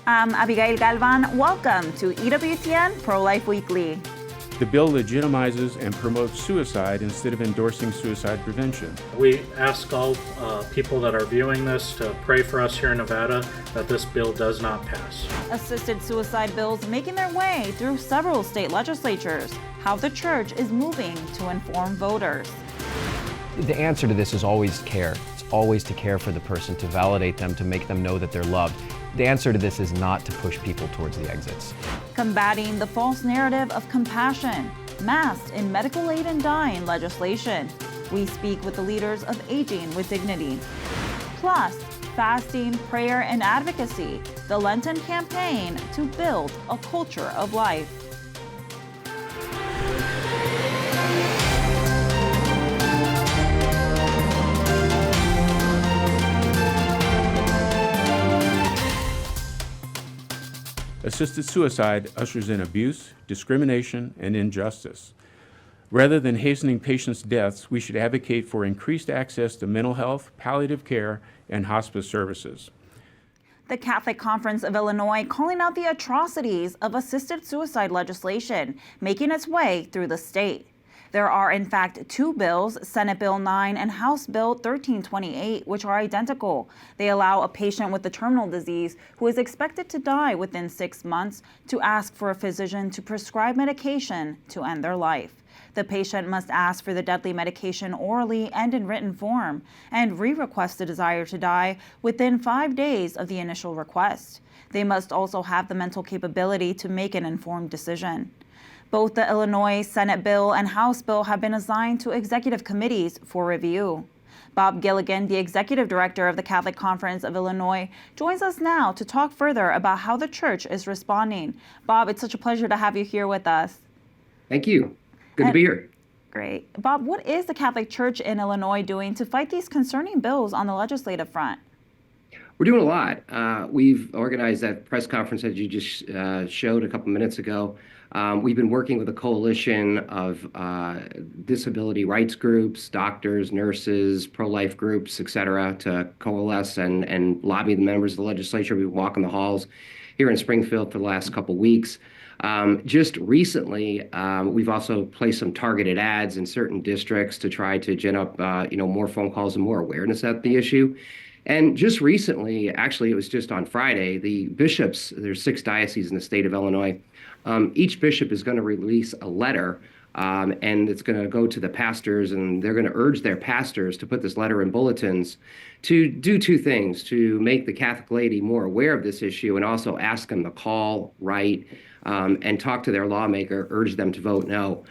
I'm Abigail Galvan. Welcome to EWTN Pro-Life Weekly. The bill legitimizes and promotes suicide instead of endorsing suicide prevention. We ask all people that are viewing this to pray for us here in Nevada that this bill does not pass. Assisted suicide bills making their way through several state legislatures. How the church is moving to inform voters. The answer to this is always care. It's always to care for the person, to validate them, to make them know that they're loved. The answer to this is not to push people towards the exits. Combating the false narrative of compassion, masked in medical aid and dying legislation. We speak with the leaders of Aging with Dignity. Plus, fasting, prayer, and advocacy, the Lenten campaign to build a culture of life. Assisted suicide ushers in abuse, discrimination, and injustice. Rather than hastening patients' deaths, we should advocate for increased access to mental health, palliative care, and hospice services. The Catholic Conference of Illinois calling out the atrocities of assisted suicide legislation making its way through the state. There are, in fact, two bills, Senate Bill 9 and House Bill 1328, which are identical. They allow a patient with a terminal disease who is expected to die within 6 months to ask for a physician to prescribe medication to end their life. The patient must ask for the deadly medication orally and in written form, and re-request the desire to die within 5 days of the initial request. They must also have the mental capability to make an informed decision. Both the Illinois Senate bill and House bill have been assigned to executive committees for review. Bob Gilligan, the executive director of the Catholic Conference of Illinois, joins us now to talk further about how the church is responding. Bob, it's such a pleasure to have you here with us. Thank you. Good to be here. Great. Bob, what is the Catholic Church in Illinois doing to fight these concerning bills on the legislative front? We're doing a lot. We've organized that press conference that you just showed a couple minutes ago. We've been working with a coalition of disability rights groups, doctors, nurses, pro-life groups, et cetera, to coalesce and lobby the members of the legislature. We've been walking the halls here in Springfield for the last couple weeks. Just recently, we've also placed some targeted ads in certain districts to try to gin up more phone calls and more awareness at the issue. And just recently, actually, it was just on Friday, the bishops, there's 6 dioceses in the state of Illinois. Each bishop is going to release a letter, and it's going to go to the pastors, and they're going to urge their pastors to put this letter in bulletins to do 2 things: to make the Catholic laity more aware of this issue, and also ask them to call, write, and talk to their lawmaker, urge them to vote no.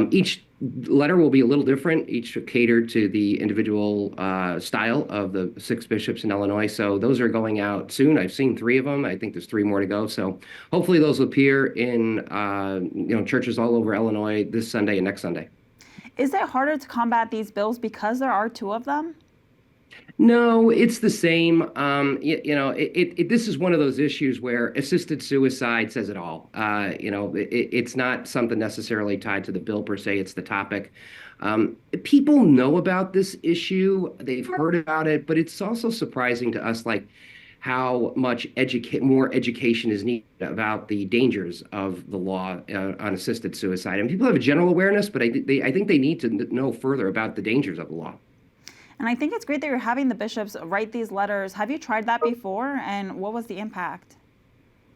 Each letter will be a little different, each catered to the individual style of the 6 bishops in Illinois. So those are going out soon. I've seen 3 of them. I think there's 3 more to go. So hopefully those will appear in churches all over Illinois this Sunday and next Sunday. Is it harder to combat these bills because there are 2 of them? No, it's the same. This is one of those issues where assisted suicide says it all. It's not something necessarily tied to the bill per se. It's the topic. People know about this issue. They've heard about it, but it's also surprising to us, like how much more education is needed about the dangers of the law on assisted suicide. And people have a general awareness, but I think they need to know further about the dangers of the law. And I think it's great that you're having the bishops write these letters. Have you tried that before, and what was the impact?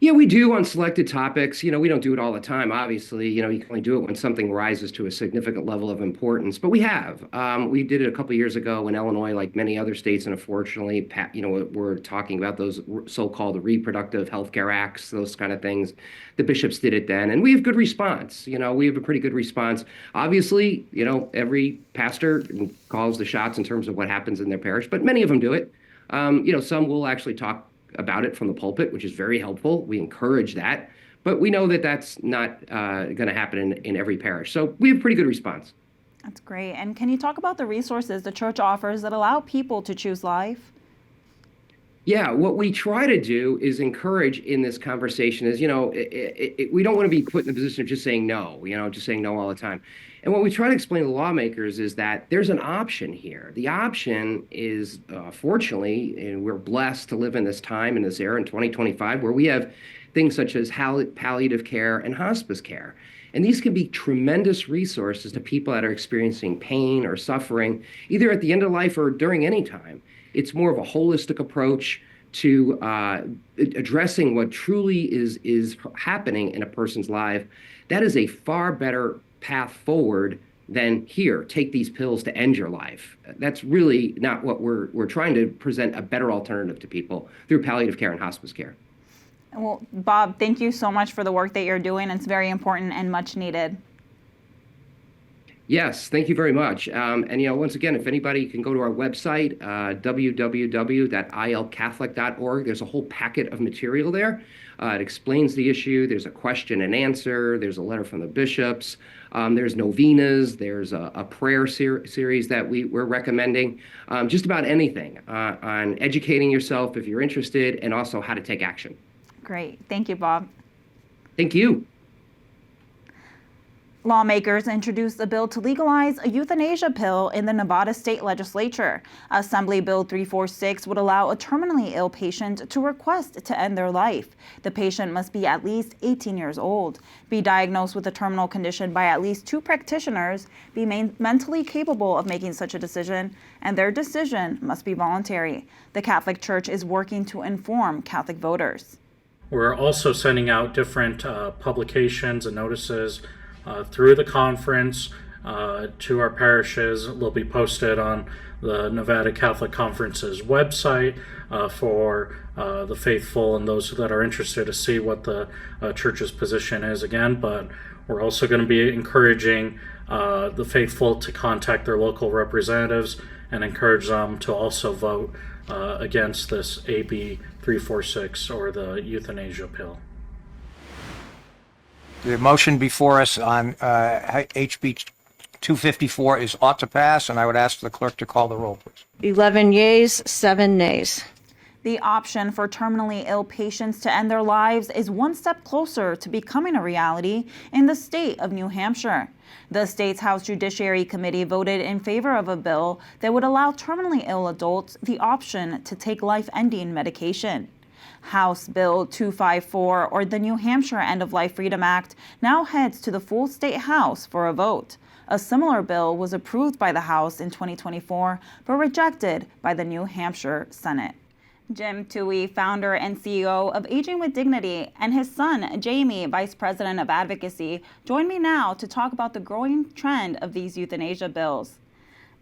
Yeah, we do on selected topics. We don't do it all the time, obviously. You can only do it when something rises to a significant level of importance. But we have. We did it a couple of years ago in Illinois, like many other states. And unfortunately, we're talking about those so-called reproductive health care acts, those kind of things. The bishops did it then. And we have good response. We have a pretty good response. Obviously, every pastor calls the shots in terms of what happens in their parish, but many of them do it. Some will actually talk about it from the pulpit, which is very helpful. We encourage that, but we know that that's not going to happen in every parish. So we have pretty good response. That's great. And can you talk about the resources the church offers that allow people to choose life? Yeah, what we try to do is encourage in this conversation is, we don't want to be put in the position of just saying no, just saying no all the time. And what we try to explain to lawmakers is that there's an option here. The option is, fortunately, and we're blessed to live in this time, in this era in 2025, where we have things such as palliative care and hospice care. And these can be tremendous resources to people that are experiencing pain or suffering, either at the end of life or during any time. It's more of a holistic approach to addressing what truly is happening in a person's life. That is a far better path forward than, here, take these pills to end your life. That's really not what we're trying to present, a better alternative to people through palliative care and hospice care. Well, Bob, thank you so much for the work that you're doing. It's very important and much needed. Yes, thank you very much. And once again, if anybody can go to our website, www.ilcatholic.org, there's a whole packet of material there. It explains the issue. There's a question and answer. There's a letter from the bishops. There's novenas. There's a prayer series that we're recommending. Just about anything on educating yourself if you're interested, and also how to take action. Great. Thank you, Bob. Thank you. Lawmakers introduced a bill to legalize a euthanasia pill in the Nevada state legislature. Assembly Bill 346 would allow a terminally ill patient to request to end their life. The patient must be at least 18 years old, be diagnosed with a terminal condition by at least 2 practitioners, be mentally capable of making such a decision, and their decision must be voluntary. The Catholic Church is working to inform Catholic voters. We're also sending out different publications and notices through the conference to our parishes. They'll be posted on the Nevada Catholic Conference's website for the faithful and those that are interested to see what the church's position is again. But we're also going to be encouraging the faithful to contact their local representatives and encourage them to also vote against this AB 346 or the euthanasia pill. The motion before us on HB 254 is ought to pass, and I would ask the clerk to call the roll, please. 11 yeas, 7 nays. The option for terminally ill patients to end their lives is one step closer to becoming a reality in the state of New Hampshire. The state's House Judiciary Committee voted in favor of a bill that would allow terminally ill adults the option to take life-ending medication. House Bill 254, or the New Hampshire End-of-Life Freedom Act, now heads to the full state House for a vote. A similar bill was approved by the House in 2024, but rejected by the New Hampshire Senate. Jim Toohey, founder and CEO of Aging with Dignity, and his son, Jamie, vice president of advocacy, join me now to talk about the growing trend of these euthanasia bills.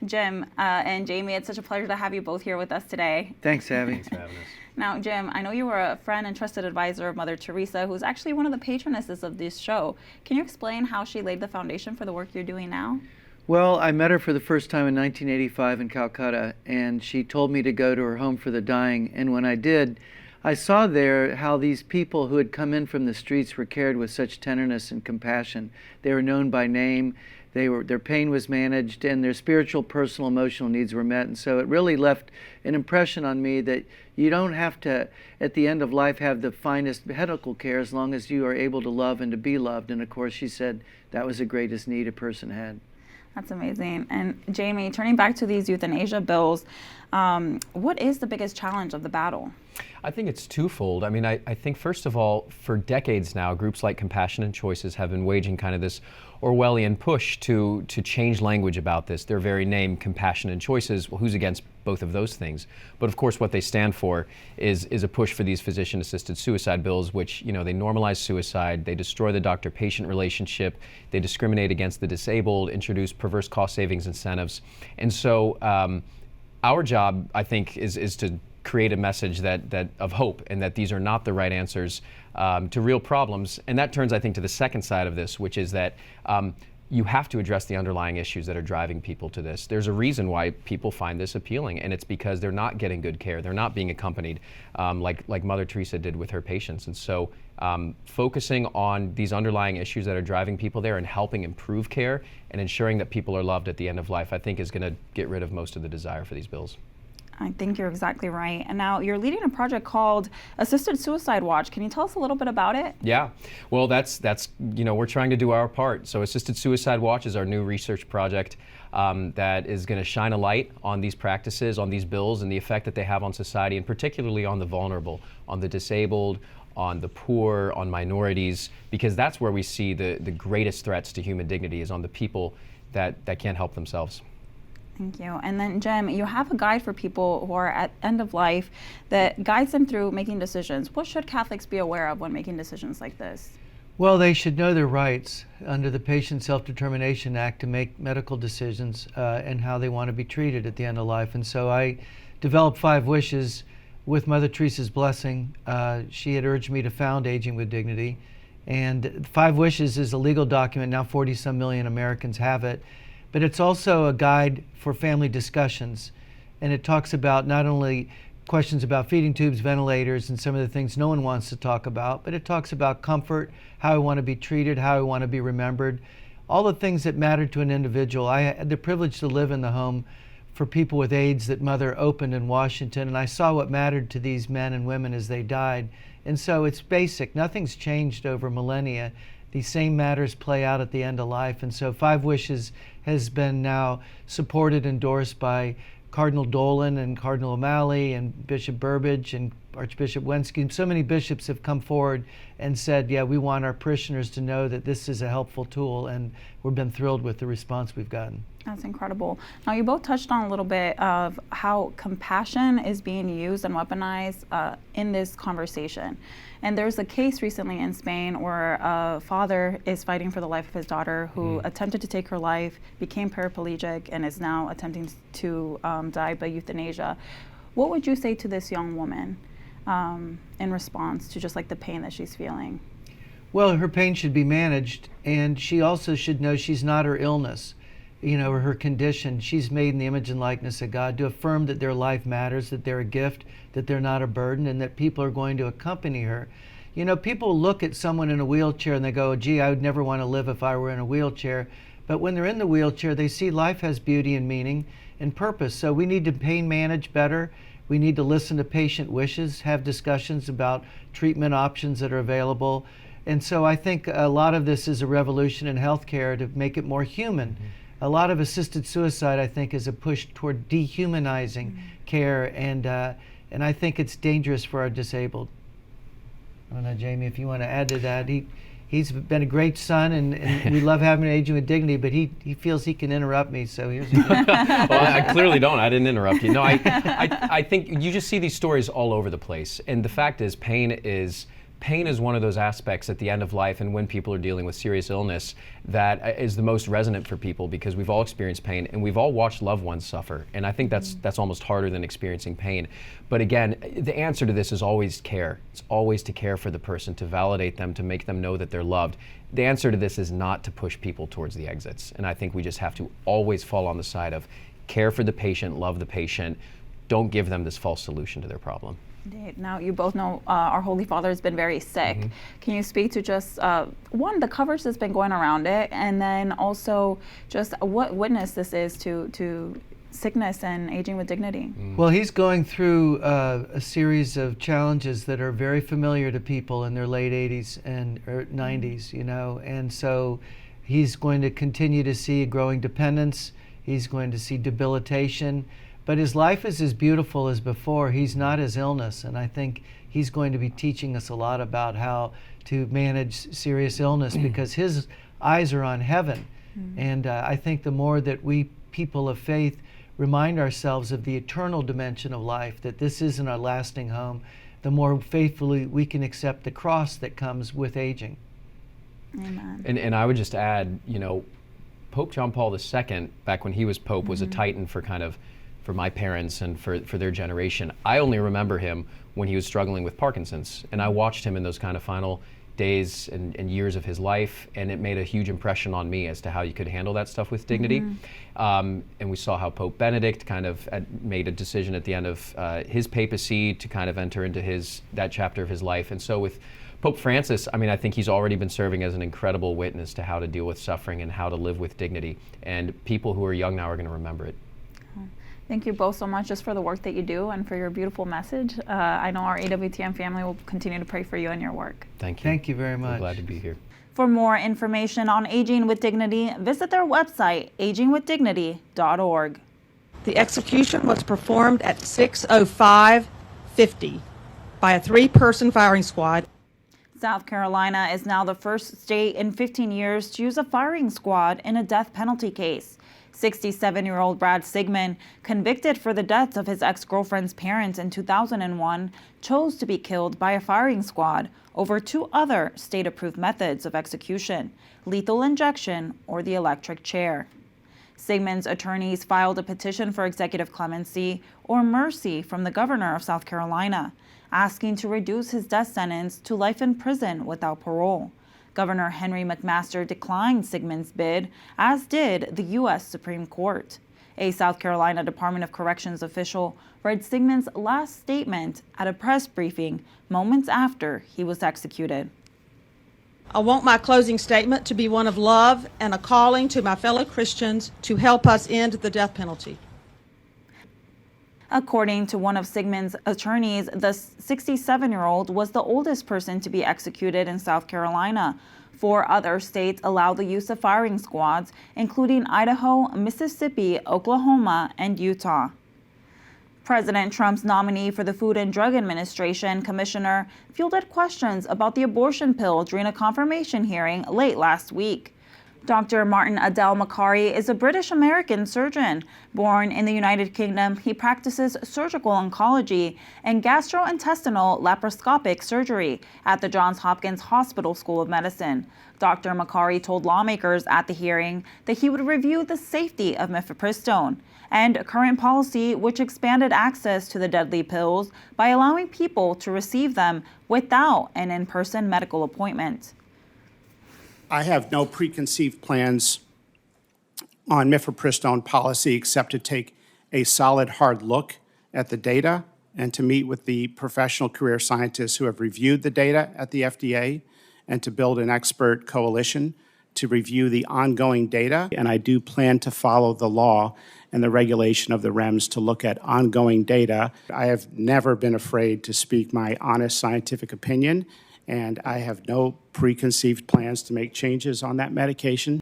Jim and Jamie, it's such a pleasure to have you both here with us today. Thanks, Abby. Thanks for having us. Now, Jim, I know you were a friend and trusted advisor of Mother Teresa, who's actually one of the patronesses of this show. Can you explain how she laid the foundation for the work you're doing now? Well, I met her for the first time in 1985 in Calcutta, and she told me to go to her home for the dying. And when I did, I saw there how these people who had come in from the streets were cared with such tenderness and compassion. They were known by name. Their pain was managed, and their spiritual, personal, emotional needs were met. And so it really left an impression on me that you don't have to, at the end of life, have the finest medical care as long as you are able to love and to be loved. And of course, she said that was the greatest need a person had. That's amazing. And Jamie, turning back to these euthanasia bills, what is the biggest challenge of the battle? I think it's twofold. I mean, I think first of all, for decades now, groups like Compassion and Choices have been waging kind of this Orwellian push to change language about this. Their very name, Compassion and Choices, well, who's against both of those things? But of course, what they stand for is a push for these physician-assisted suicide bills, which, they normalize suicide, they destroy the doctor-patient relationship, they discriminate against the disabled, introduce perverse cost savings incentives. And so our job, I think, is to create a message that of hope, and that these are not the right answers to real problems. And that turns, I think, to the second side of this, which is that you have to address the underlying issues that are driving people to this. There's a reason why people find this appealing, and it's because they're not getting good care. They're not being accompanied like Mother Teresa did with her patients. And so focusing on these underlying issues that are driving people there and helping improve care and ensuring that people are loved at the end of life, I think is going to get rid of most of the desire for these bills. I think you're exactly right. And now you're leading a project called Assisted Suicide Watch. Can you tell us a little bit about it? Yeah, well, that's we're trying to do our part. So Assisted Suicide Watch is our new research project that is going to shine a light on these practices, on these bills, and the effect that they have on society, and particularly on the vulnerable, on the disabled, on the poor, on minorities, because that's where we see the greatest threats to human dignity, is on the people that can't help themselves. Thank you. And then, Jim, you have a guide for people who are at end of life that guides them through making decisions. What should Catholics be aware of when making decisions like this? Well, they should know their rights under the Patient Self-Determination Act to make medical decisions and how they want to be treated at the end of life. And so I developed 5 wishes with Mother Teresa's blessing. She had urged me to found Aging with Dignity. And 5 Wishes is a legal document. Now 40-some million Americans have it. But it's also a guide for family discussions. And it talks about not only questions about feeding tubes, ventilators, and some of the things no one wants to talk about, but it talks about comfort, how I want to be treated, how I want to be remembered, all the things that matter to an individual. I had the privilege to live in the home for people with AIDS that Mother opened in Washington, and I saw what mattered to these men and women as they died. And so it's basic. Nothing's changed over millennia. These same matters play out at the end of life. And so 5 Wishes has been now supported, endorsed by Cardinal Dolan and Cardinal O'Malley and Bishop Burbidge and Archbishop Wensky. So many bishops have come forward and said, yeah, we want our parishioners to know that this is a helpful tool, and we've been thrilled with the response we've gotten. That's incredible. Now, you both touched on a little bit of how compassion is being used and weaponized in this conversation. And there's a case recently in Spain where a father is fighting for the life of his daughter who attempted to take her life, became paraplegic, and is now attempting to die by euthanasia. What would you say to this young woman in response to just like the pain that she's feeling? Well, her pain should be managed, and she also should know she's not her illness, or her condition. She's made in the image and likeness of God, to affirm that their life matters, that they're a gift, that they're not a burden, and that people are going to accompany her. People look at someone in a wheelchair and they go, gee, I would never want to live if I were in a wheelchair. But when they're in the wheelchair, they see life has beauty and meaning and purpose. So we need to pain manage better. We need to listen to patient wishes, have discussions about treatment options that are available. And so I think a lot of this is a revolution in healthcare to make it more human. A lot of assisted suicide, I think, is a push toward dehumanizing care, and I think it's dangerous for our disabled. I don't know, Jamie, if you want to add to that. He's been a great son, and we love having Aging with Dignity, but he feels he can interrupt me, so here's Well, I clearly don't. I didn't interrupt you. No, I think you just see these stories all over the place, and the fact is pain is one of those aspects at the end of life and when people are dealing with serious illness that is the most resonant for people, because we've all experienced pain and we've all watched loved ones suffer. And I think that's almost harder than experiencing pain. But again, the answer to this is always care. It's always to care for the person, to validate them, to make them know that they're loved. The answer to this is not to push people towards the exits. And I think we just have to always fall on the side of care for the patient, love the patient. Don't give them this false solution to their problem. Indeed. Now, you both know our Holy Father has been very sick. Can you speak to just, one, the coverage that's been going around it, and then also just what witness this is to sickness and aging with dignity? Well, he's going through a series of challenges that are very familiar to people in their late 80s and 90s, and so he's going to continue to see growing dependence. He's going to see debilitation. But his life is as beautiful as before. He's not his illness, and I think he's going to be teaching us a lot about how to manage serious illness because his eyes are on heaven. And I think the more that we people of faith remind ourselves of the eternal dimension of life, that this isn't our lasting home, the more faithfully we can accept the cross that comes with aging. Amen. And I would just add, Pope John Paul II, back when he was Pope, was a titan for my parents and for their generation. I only remember him when he was struggling with Parkinson's, and I watched him in those kind of final days and years of his life, and it made a huge impression on me as to how you could handle that stuff with dignity. And we saw how Pope Benedict kind of made a decision at the end of his papacy to kind of enter into that chapter of his life. And so with Pope Francis, I think he's already been serving as an incredible witness to how to deal with suffering and how to live with dignity, and people who are young now are going to remember it. Thank you both so much just for the work that you do and for your beautiful message. I know our EWTN family will continue to pray for you and your work. Thank you. Thank you very much. We're glad to be here. For more information on Aging with Dignity, visit their website, agingwithdignity.org. The execution was performed at 6:05:50 by a 3-person firing squad. South Carolina is now the first state in 15 years to use a firing squad in a death penalty case. 67-year-old Brad Sigmund, convicted for the deaths of his ex-girlfriend's parents in 2001, chose to be killed by a firing squad over 2 other state-approved methods of execution, lethal injection or the electric chair. Sigmund's attorneys filed a petition for executive clemency or mercy from the governor of South Carolina, asking to reduce his death sentence to life in prison without parole. Governor Henry McMaster declined Sigmund's bid, as did the U.S. Supreme Court. A South Carolina Department of Corrections official read Sigmund's last statement at a press briefing moments after he was executed. I want my closing statement to be one of love and a calling to my fellow Christians to help us end the death penalty. According to one of Sigmund's attorneys, the 67-year-old was the oldest person to be executed in South Carolina. 4 other states allow the use of firing squads, including Idaho, Mississippi, Oklahoma, and Utah. President Trump's nominee for the Food and Drug Administration, Commissioner, fielded questions about the abortion pill during a confirmation hearing late last week. Dr. Martin Adel Makari is a British-American surgeon. Born in the United Kingdom, he practices surgical oncology and gastrointestinal laparoscopic surgery at the Johns Hopkins Hospital School of Medicine. Dr. Makari told lawmakers at the hearing that he would review the safety of mifepristone and current policy which expanded access to the deadly pills by allowing people to receive them without an in-person medical appointment. I have no preconceived plans on mifepristone policy except to take a solid, hard look at the data and to meet with the professional career scientists who have reviewed the data at the FDA and to build an expert coalition to review the ongoing data. And I do plan to follow the law and the regulation of the REMS to look at ongoing data. I have never been afraid to speak my honest scientific opinion, and I have no preconceived plans to make changes on that medication.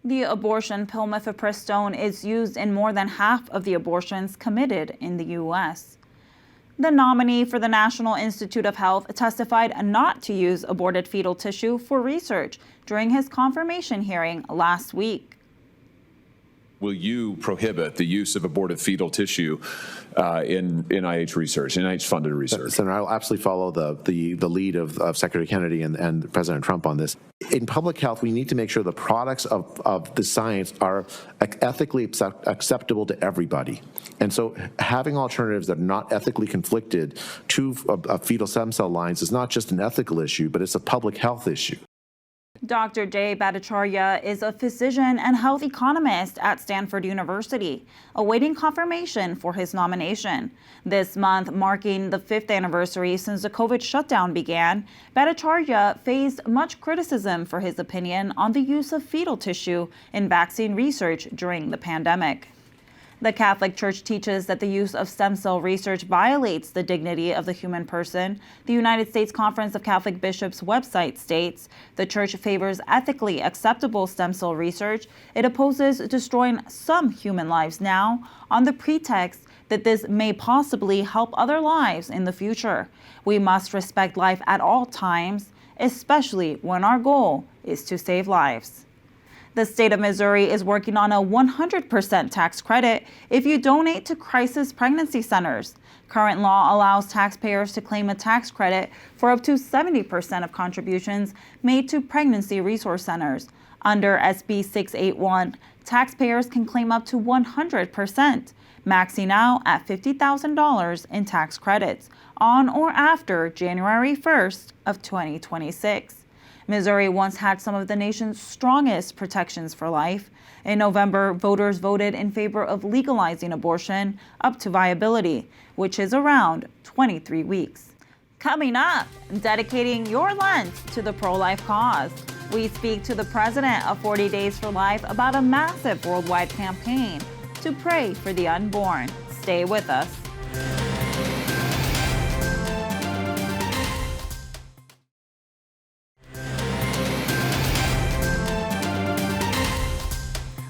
The abortion pill mifepristone is used in more than half of the abortions committed in the U.S. The nominee for the National Institute of Health testified not to use aborted fetal tissue for research during his confirmation hearing last week. Will you prohibit the use of aborted fetal tissue in NIH research, NIH-funded research? Senator, I'll absolutely follow the lead of Secretary Kennedy and President Trump on this. In public health, we need to make sure the products of the science are ethically acceptable to everybody. And so having alternatives that are not ethically conflicted to fetal stem cell lines is not just an ethical issue, but it's a public health issue. Dr. Jay Bhattacharya is a physician and health economist at Stanford University, awaiting confirmation for his nomination. This month, marking the 5th anniversary since the COVID shutdown began, Bhattacharya faced much criticism for his opinion on the use of fetal tissue in vaccine research during the pandemic. The Catholic Church teaches that the use of stem cell research violates the dignity of the human person. The United States Conference of Catholic Bishops website states the Church favors ethically acceptable stem cell research. It opposes destroying some human lives now on the pretext that this may possibly help other lives in the future. We must respect life at all times, especially when our goal is to save lives. The state of Missouri is working on a 100% tax credit if you donate to crisis pregnancy centers. Current law allows taxpayers to claim a tax credit for up to 70% of contributions made to pregnancy resource centers. Under SB 681, taxpayers can claim up to 100%, maxing out at $50,000 in tax credits on or after January 1st of 2026. Missouri once had some of the nation's strongest protections for life. In November, voters voted in favor of legalizing abortion up to viability, which is around 23 weeks. Coming up, dedicating your Lent to the pro-life cause. We speak to the president of 40 Days for Life about a massive worldwide campaign to pray for the unborn. Stay with us.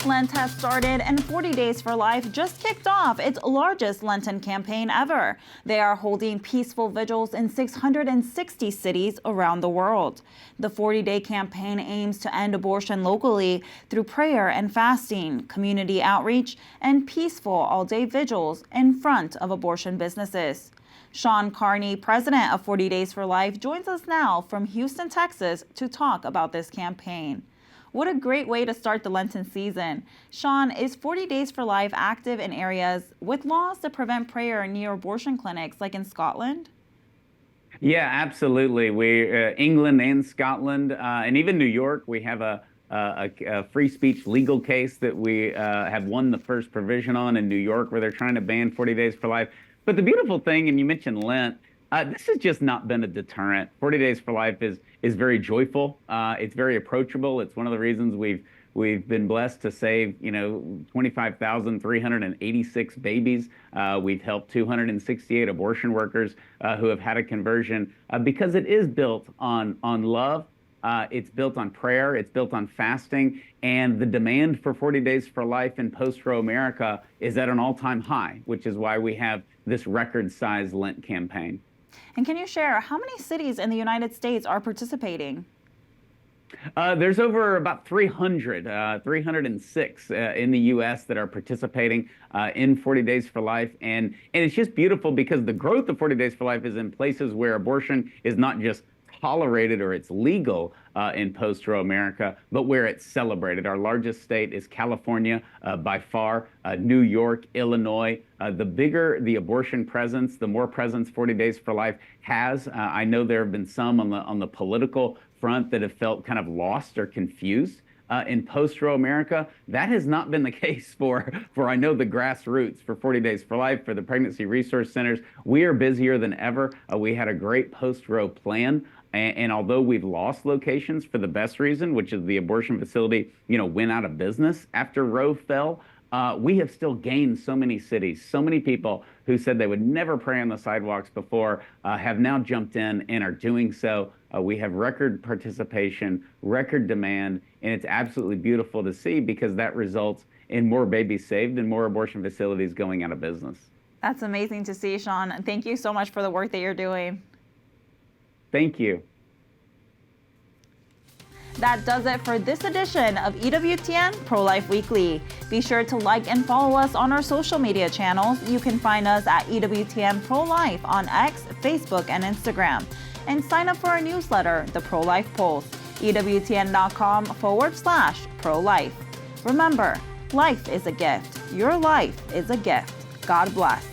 Lent has started and 40 Days for Life just kicked off its largest Lenten campaign ever. They are holding peaceful vigils in 660 cities around the world. The 40-day campaign aims to end abortion locally through prayer and fasting, community outreach, and peaceful all-day vigils in front of abortion businesses. Sean Carney, president of 40 Days for Life, joins us now from Houston, Texas, to talk about this campaign. What a great way to start the Lenten season. Sean, is 40 Days for Life active in areas with laws to prevent prayer near abortion clinics, like in Scotland? Yeah, absolutely. England and Scotland, and even New York, we have a free speech legal case that we have won the first provision on in New York, where they're trying to ban 40 Days for Life. But the beautiful thing, and you mentioned Lent, this has just not been a deterrent. 40 Days for Life is very joyful. It's very approachable. It's one of the reasons we've been blessed to save 25,386 babies. We've helped 268 abortion workers who have had a conversion because it is built on love. It's built on prayer. It's built on fasting. And the demand for 40 Days for Life in post-Roe America is at an all-time high, which is why we have this record-sized Lent campaign. And can you share how many cities in the United States are participating? There's over about 306 in the U.S. that are participating in 40 Days for Life. And it's just beautiful because the growth of 40 Days for Life is in places where abortion is not just tolerated or it's legal in post-Roe America, but where it's celebrated. Our largest state is California by far, New York, Illinois. The bigger the abortion presence, the more presence 40 Days for Life has. I know there have been some on the political front that have felt kind of lost or confused in post-Roe America. That has not been the case for I know the grassroots, for 40 Days for Life, for the pregnancy resource centers. We are busier than ever. We had a great post-Roe plan. And although we've lost locations for the best reason, which is the abortion facility, went out of business after Roe fell, we have still gained so many cities, so many people who said they would never pray on the sidewalks before have now jumped in and are doing so. We have record participation, record demand, and it's absolutely beautiful to see because that results in more babies saved and more abortion facilities going out of business. That's amazing to see, Sean. Thank you so much for the work that you're doing. Thank you. That does it for this edition of EWTN Pro-Life Weekly. Be sure to like and follow us on our social media channels. You can find us at EWTN Pro-Life on X, Facebook, and Instagram. And sign up for our newsletter, The Pro-Life Pulse, EWTN.com/pro-life. Remember, life is a gift. Your life is a gift. God bless.